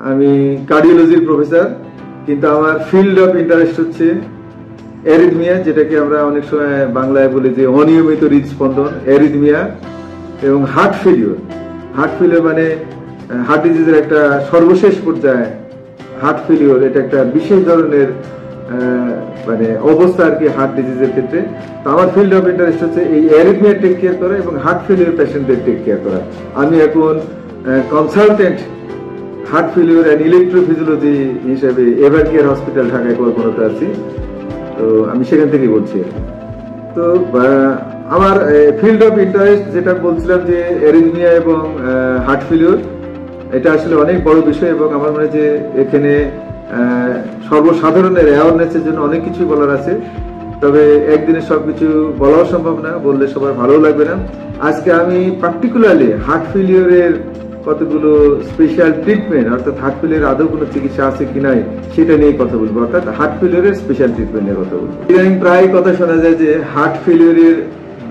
আমি কার্ডিওলজির প্রফেসর, কিন্তু আমার ফিল্ড অফ ইন্টারেস্ট হচ্ছে অ্যারিথমিয়া, যেটাকে আমরা অনেক সময় বাংলায় বলি যে অনিয়মিত হৃদস্পন্দন, অ্যারিথমিয়া এবং হার্ট ফেলিওর। হার্ট ফেলিওর মানে হার্ট ডিজিজের একটা সর্বশেষ পর্যায়ে হার্ট ফেলিওর, এটা একটা বিশেষ ধরনের মানে অবস্থা আর কি হার্ট ডিজিজের ক্ষেত্রে। তো আমার ফিল্ড অফ ইন্টারেস্ট হচ্ছে এই অ্যারিথমিয়া টেক কেয়ার করা এবং হার্ট ফেলিওর পেশেন্টদের টেক কেয়ার করা। আমি এখন consultant heart failure and electrophysiology হিসেবে এভার কেয়ার হসপিটাল ঢাকায় কলকাতাতে আছি। তো আমি সেখান থেকেই বলছি। তো আমার ফিল্ড অফ ইন্টারেস্ট যেটা বলছিলাম যে অ্যারিথমিয়া এবং হার্ট ফেলিওর, এটা আসলে অনেক বড় বিষয় এবং আমার মনে হয় যে এখানে সর্বসাধারণের অ্যাওয়ারনেসের জন্য অনেক কিছু বলার আছে। তবে একদিনে সবকিছু বলাও সম্ভব না, বললে সবার ভালো লাগবে না। আজকে আমি পার্টিকুলারলি হার্ট ফেলিওরের কতগুলো স্পেশাল ট্রিটমেন্ট, অর্থাৎ হার্ট ফেলিওর আদৌ কোনো চিকিৎসা আছে কি নাই সেটা নিয়ে কথা বলবো, অর্থাৎ হার্ট ফেলিওরের স্পেশাল ট্রিটমেন্ট নিয়ে কথা বলবো। ইদানিং প্রায় কথা শোনা যায় যে হার্ট ফেলিওরের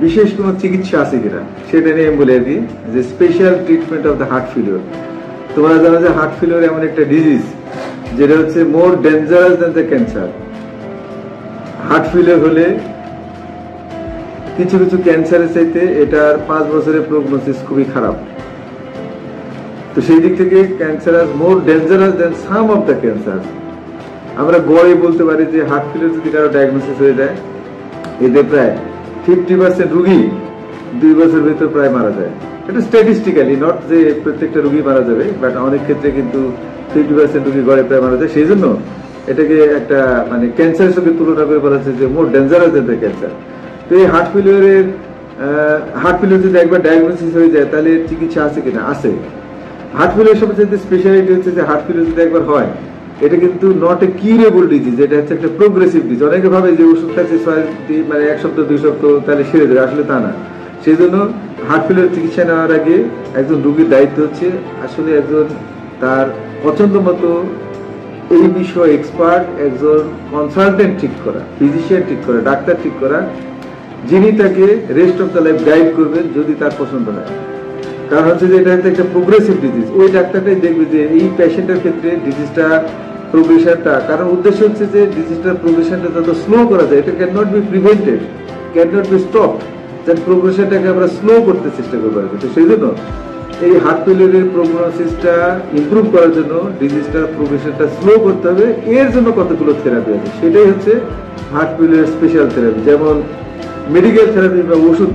বিশেষ কোনো চিকিৎসা আছে কিনা, সেটা নিয়ে আমি বলে আর কি যে special treatment of the heart failure. তোমরা জানো যে হার্ট ফেলিওর এমন একটা ডিজিজ যেটা হচ্ছে মোর dangerous than the cancer. Heart failure হলে কিছু কিছু ক্যান্সারের চাইতে এটার 5 বছরের প্রগনোসিস খুবই খারাপ। তো সেই দিক থেকে cancer is more dangerous than some of the cancer. আমরা গড়ে বলতে পারি যে হার্ট ফেলিওর যদি কারো ডায়াগনোসিস হয়ে যায়, এদের প্রায় 50% রোগী 2 বছর ভিতর প্রায় মারা যায়। এটা স্ট্যাটিস্টিক্যালি, নট যে প্রত্যেকটা রোগী মারা যাবে, বাট অনেক ক্ষেত্রে কিন্তু 50% রোগী গড়ে প্রায় মারা যায়। সেই জন্য এটাকে একটা মানে ক্যান্সারের সঙ্গে তুলনা করে বলা হচ্ছে যে মোর ডেঞ্জারাস দ্যান দ্য ক্যান্সার। তো এই হার্ট ফেলিওর যদি একবার ডায়াগনোসিস হয়ে যায় তাহলে চিকিৎসা আছে কিনা? আছে। হার্ট ফেলিওর সবচেয়ে স্পেশালিটি হচ্ছে যে হার্ট ফেলিওর যদি একবার হয়, এটা কিন্তু নট এ কিউরেবল ডিজিজ, এটা হচ্ছে একটা প্রোগ্রেসিভ ডিজিজ। অনেকে ভাবে যে ওষুধ খাচ্ছে মানে 1 সপ্তাহ 2 সপ্তাহ তাহলে সেরে যাবে, আসলে তা না। সেই জন্য হার্ট ফেলিওর চিকিৎসা নেওয়ার আগে একজন রোগীর দায়িত্ব হচ্ছে আসলে একজন তার পছন্দ মতো এই বিষয়ে এক্সপার্ট একজন কনসালটেন্ট ঠিক করা, ফিজিশিয়ান ঠিক করা, ডাক্তার ঠিক করা, যিনি তাকে rest of the life guide করবেন যদি তার পছন্দ হয়। কারণ হচ্ছে যে এটা একটা প্রোগ্রেসিভ ডিজিজ। ওই ডাক্তারটাই দেখবে যে এই পেশেন্টের ক্ষেত্রে ডিজিজটা প্রোগ্রেশনটা, কারণ উদ্দেশ্য হচ্ছে যে ডিজিজটার প্রোগ্রেশনটা যত স্লো করা যায়, এটা can not be prevented, can not be stop, যেন প্রোগ্রেশনটাকে আমরা স্লো করতে চেষ্টা করবো। তো সেই জন্য এই হার্ট ফেলিওরের প্রগনোসিসটা ইমপ্রুভ করার জন্য ডিজিজটার প্রোগ্রেশনটা স্লো করতে হবে। এর জন্য কতগুলো থেরাপি আছে, সেটাই হচ্ছে হার্ট ফেলিওরের স্পেশাল থেরাপি। যেমন মেডিকেল থেরাপি বা ওষুধ,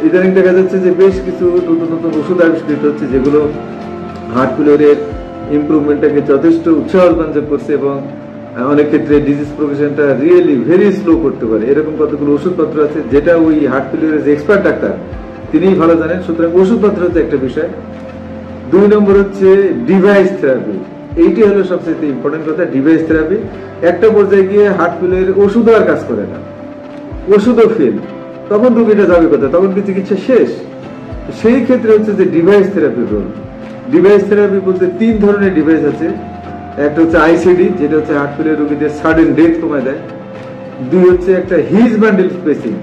ইদানিং দেখা যাচ্ছে যে বেশ কিছু নতুন নতুন ওষুধ আবিষ্কৃত হচ্ছে যেগুলো হার্ট ফেলিওরের ইমপ্রুভমেন্টটাকে যথেষ্ট উৎসাহব্যঞ্জক করছে এবং অনেক ক্ষেত্রে ডিজিজ প্রোগ্রেশনটা রিয়েলি ভেরি স্লো করতে পারে। এরকম কতগুলো ওষুধপত্র আছে যেটা ওই হার্ট ফেলিওরের যে এক্সপার্ট ডাক্তার তিনিই ভালো জানেন। সুতরাং ওষুধপত্র হচ্ছে একটা বিষয়। 2 নম্বর হচ্ছে ডিভাইস থেরাপি। এইটি হলো সবচেয়ে ইম্পর্টেন্ট কথা, ডিভাইস থেরাপি। একটা পর্যায়ে গিয়ে হার্ট ফেলিওরের ওষুধও আর কাজ করে না, ওষুধও ফেল, তখন রোগীটা যাবে কোথায়? তখন কি চিকিৎসা শেষ? সেই ক্ষেত্রে হচ্ছে যে ডিভাইস থেরাপির রোল। ডিভাইস থেরাপি বলতে 3 ধরনের ডিভাইস আছে। একটা হচ্ছে আইসিডি, যেটা হচ্ছে হার্ট ফেলিওর রোগীদের সাডেন ডেথ কমায় দেয়। 2 হচ্ছে একটা হিজ বান্ডেল স্পেসিং,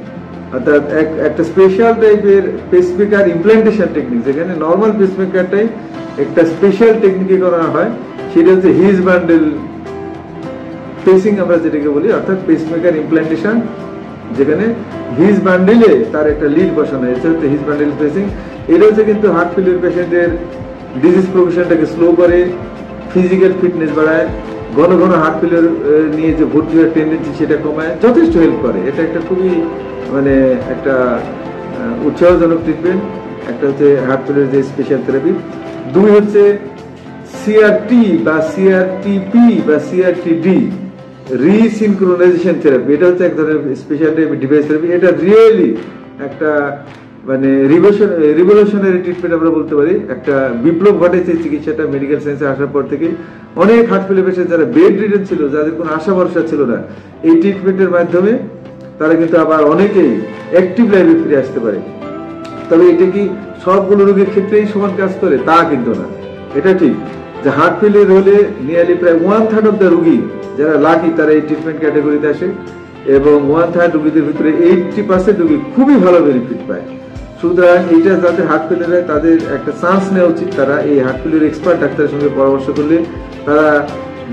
অর্থাৎ একটা স্পেশাল টাইপের পেসমেকার ইমপ্ল্যান্টেশন টেকনিক, যেখানে নর্মাল পেসমেকারটাই একটা স্পেশাল টেকনিকে করা হয়, সেটা হচ্ছে হিজ বান্ডেল পেসিং আমরা যেটাকে বলি, অর্থাৎ পেসমেকার ইমপ্ল্যান্টেশন, যেখানে হিজ বান্ডেলে তার একটা লিড বসানো হয়েছে, হচ্ছে হিজ বান্ডেল পেসিং। এটা হচ্ছে কিন্তু হার্ট ফেলিওর পেশেন্টের ডিজিজ প্রোগ্রেশনটাকে স্লো করে, ফিজিক্যাল ফিটনেস বাড়ায়, ঘন ঘন হার্ট ফেলিওর নিয়ে যে ভর্তি হওয়ার টেন্ডেন্সি সেটা কমায়, যথেষ্ট হেল্প করে। এটা একটা খুবই মানে একটা উৎসাহজনক ট্রিটমেন্ট। একটা হচ্ছে হার্ট ফেলিওর যে স্পেশাল থেরাপি। 2 হচ্ছে সিআরটি বা সিআরটিপি বা সিআরটিডি, রিসিনক্রোনাইজেশন থেরাপি। এটা হচ্ছে এক ধরনের স্পেশাল ডিভাইস থেরাপি। এটা রিয়েলি একটা মানে রিভলিউশনারি ট্রিটমেন্ট আমরা বলতে পারি। একটা বিপ্লব ঘটেছে চিকিৎসাটা মেডিকেল সায়েন্সে আসার পর থেকে। অনেক হার্ট ফেলিওর পেশেন্ট যারা বেড রিডেন ছিল, যাদের কোনো আশা ভরসা ছিল না, এই ট্রিটমেন্টের মাধ্যমে তারা কিন্তু আবার অনেকেই অ্যাক্টিভ লাইফে ফিরে আসতে পারে। তবে এটা কি সবগুলো রোগীর ক্ষেত্রেই সমান কাজ করে? তা কিন্তু না। এটা ঠিক যে হার্ট ফেলিওর হলে নিয়ারলি প্রায় 1/3 অফ দ্য রোগী যারা লাকি তারা এই ট্রিটমেন্ট ক্যাটাগরিতে আসে এবং 1/3 রোগীদের ভিতরে 80% রোগী খুবই ভালো বেনিফিট পায়। সুতরাং এইটা যাদের হার্ট ফেলিয়ার হয় তাদের একটা চান্স নেওয়া উচিত। তারা এই হার্ট ফেলিয়ার এক্সপার্ট ডাক্তারের সঙ্গে পরামর্শ করলে তারা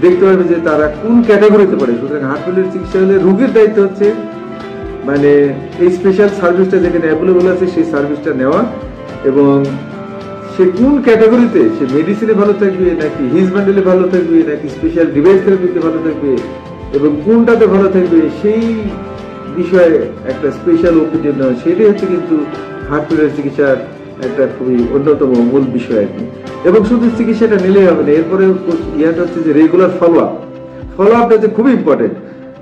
দেখতে পারবে যে তারা কোন ক্যাটাগরিতে পড়ে। সুতরাং হার্ট ফেলিয়ার চিকিৎসা হলে রোগীর দায়িত্ব হচ্ছে মানে এই স্পেশাল সার্ভিসটা যেখানে অ্যাভেলেবল আছে সেই সার্ভিসটা নেওয়া, এবং সে কোন ক্যাটাগরিতে, সে মেডিসিনে ভালো থাকবে নাকি হিজ ব্যান্ডেলে ভালো থাকবে নাকি স্পেশাল ডিভাইস থেরাপিতে ভালো থাকবে এবং কোনটাতে ভালো থাকবে সেই বিষয়ে একটা স্পেশাল ওপিনিয়ন নেওয়া, সেটাই হচ্ছে কিন্তু হার্ট ফেলিয়ার চিকিৎসার একটা খুবই অন্যতম মূল বিষয় আর কি। এবং শুধু চিকিৎসাটা নিলেই হবে না, এরপরে ইয়াটা হচ্ছে যে রেগুলার ফলো আপটা হচ্ছে খুবই ইম্পর্টেন্ট।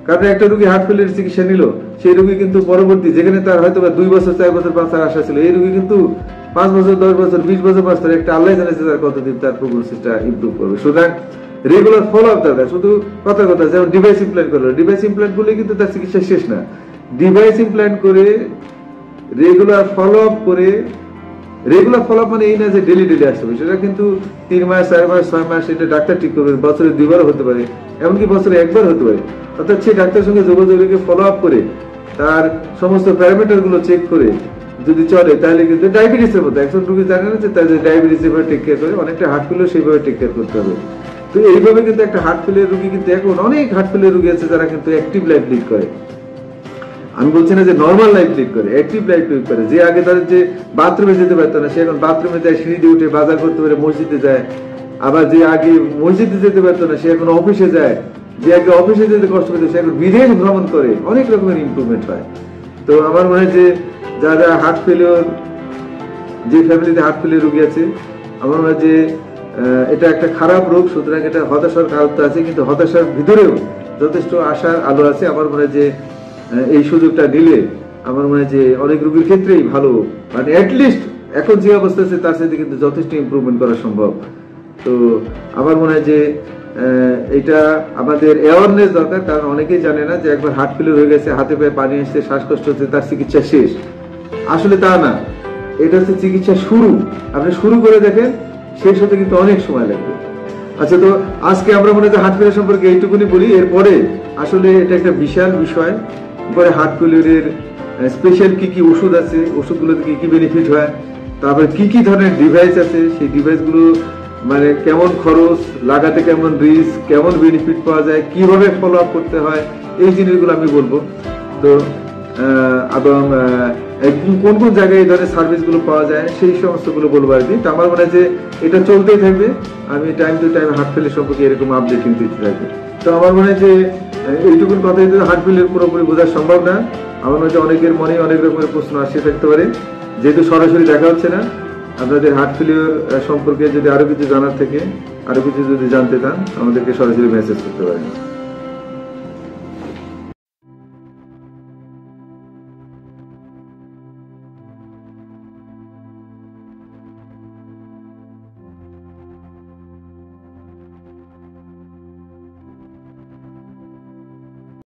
কারণ একটা রোগী হার্ট ফেলিয়ার চিকিৎসা নিল, সেই রোগী কিন্তু পরবর্তী যেখানে তার হয়তো 2 বছর 4 বছর বাঁচার আশা ছিল, এই রোগী কিন্তু 5 বছর 10 বছর 20 বছর বাঁচতে একটা আল্লাহ জানেছে তার কতদিন তার প্রোগ্নোসিসটা ইমপ্রুভ করবে। সুতরাং রেগুলার ফলো আপ দরকার। শুধু কথা যেমন ডিভাইস ইমপ্ল্যান্ট করলো, ডিভাইস ইমপ্ল্যান্ট করলে কিন্তু তার চিকিৎসা শেষ না। ডিভাইস ইমপ্ল্যান্ট করে রেগুলার ফলো আপ করে, রেগুলার ফলো আপ মানে এই না যে ডেলি আসতে হবে, সেটা কিন্তু 3 মাস 4 মাস 6 মাস এটা ডাক্তার ঠিক করবে, বছরে 2 বারও হতে পারে, এমনকি বছরে 1 বার হতে পারে। অর্থাৎ সেই ডাক্তারের সঙ্গে যোগাযোগ রেখে ফলো আপ করে তার সমস্ত প্যারামিটার গুলো চেক করে যদি চলে, তাহলে কিন্তু ডায়াবেটিসের মতো একজন রোগী জানে না যে তাদের ডায়াবেটিস যেভাবে টেক কেয়ার করে, অনেকটা হার্ট ফেলিয়ার সেইভাবে টেক কেয়ার করতে হবে। তো এইভাবে কিন্তু একটা হার্ট ফেলিয়ার রোগী কিন্তু এখন অনেক হার্ট ফেলিয়ার রোগী আছে যারা কিন্তু অ্যাক্টিভ লাইফ লিড করে। আমি বলছি না যে নর্মাল লাইফ লিড করে, অ্যাক্টিভ লাইফ লিড করে। যে আগে তাদের যে বাথরুমে যেতে পারতো না, সে এখন বাথরুমে যায়, সিঁড়ি দিয়ে উঠে বাজার করতে পারে, মসজিদে যায়। আবার যে আগে মসজিদে যেতে পারতো না, সে এখন অফিসে যায়। যে আগে অফিসে যেতে কষ্ট পেত, সে এখন বিদেশ ভ্রমণ করে, অনেক রকমের ইমপ্রুভমেন্ট হয়। তো আমার মনে হয় যে যারা হার্ট ফেলিওর, যে ফ্যামিলিতে হার্ট ফেলিওর রোগী আছে, আমার মনে হয় যে এটা একটা খারাপ রোগ, সুতরাং এটা হতাশার কারণ আছে, কিন্তু হতাশার ভিতরেও যথেষ্ট আশার আলো আছে। আমার মনে হয় যে এই সুযোগটা নিলে আমার মনে হয় যে অনেক রোগীর ক্ষেত্রেই ভালো, মানে অ্যাটলিস্ট এখন যে অবস্থা আছে তার সাথে কিন্তু যথেষ্ট ইমপ্রুভমেন্ট করা সম্ভব। তো আমার মনে হয় যে এটা আমাদের অ্যাওয়ারনেস দরকার, কারণ অনেকেই জানে না যে একবার হার্ট ফেলিওর হয়ে গেছে, হাতে পায়ে পানি আসছে, শ্বাসকষ্ট হচ্ছে, তার চিকিৎসা শেষ। আসলে তা না, এটা হচ্ছে চিকিৎসা শুরু। আপনি শুরু করে দেখেন, শেষ হতে কিন্তু অনেক সময় লাগবে। আচ্ছা, তো আজকে আমরা মনে হয় হার্ট ফেলিওর সম্পর্কে এইটুকুনি বলি। এরপরে আসলে এটা একটা বিশাল বিষয়। পরে হার্ট ফেলিওরের স্পেশাল কি কি ওষুধ আছে, ওষুধগুলোতে কি কি বেনিফিট হয়, তারপরে কি কি ধরনের ডিভাইস আছে, সেই ডিভাইসগুলো মানে কেমন খরচ, লাগাতে কেমন রিস্ক, কেমন বেনিফিট পাওয়া যায়, কিভাবে ফলো আপ করতে হয়, এই জিনিসগুলো আমি বলবো। তো এবং কোন কোন জায়গায় এই ধরনের সার্ভিসগুলো পাওয়া যায় সেই সমস্তগুলো বলবো আর কি। তো আমার মনে হয় যে এটা চলতেই থাকবে, আমি time to time heart failure সম্পর্কে এরকম আপডেট দিতে থাকবো। তো আমার মনে হয় যে এইটুকুন কথা হার্ট ফেলিওর পুরোপুরি বোঝা সম্ভব না। আমার মনে হয় অনেকের মনে অনেক রকমের প্রশ্ন আসতে থাকতে পারে, যেহেতু সরাসরি দেখা হচ্ছে না। আপনাদের হার্ট ফেলিওর সম্পর্কে যদি আরো কিছু জানার থাকে, আরো কিছু যদি জানতে চান, আমাদেরকে সরাসরি মেসেজ করতে পারেন।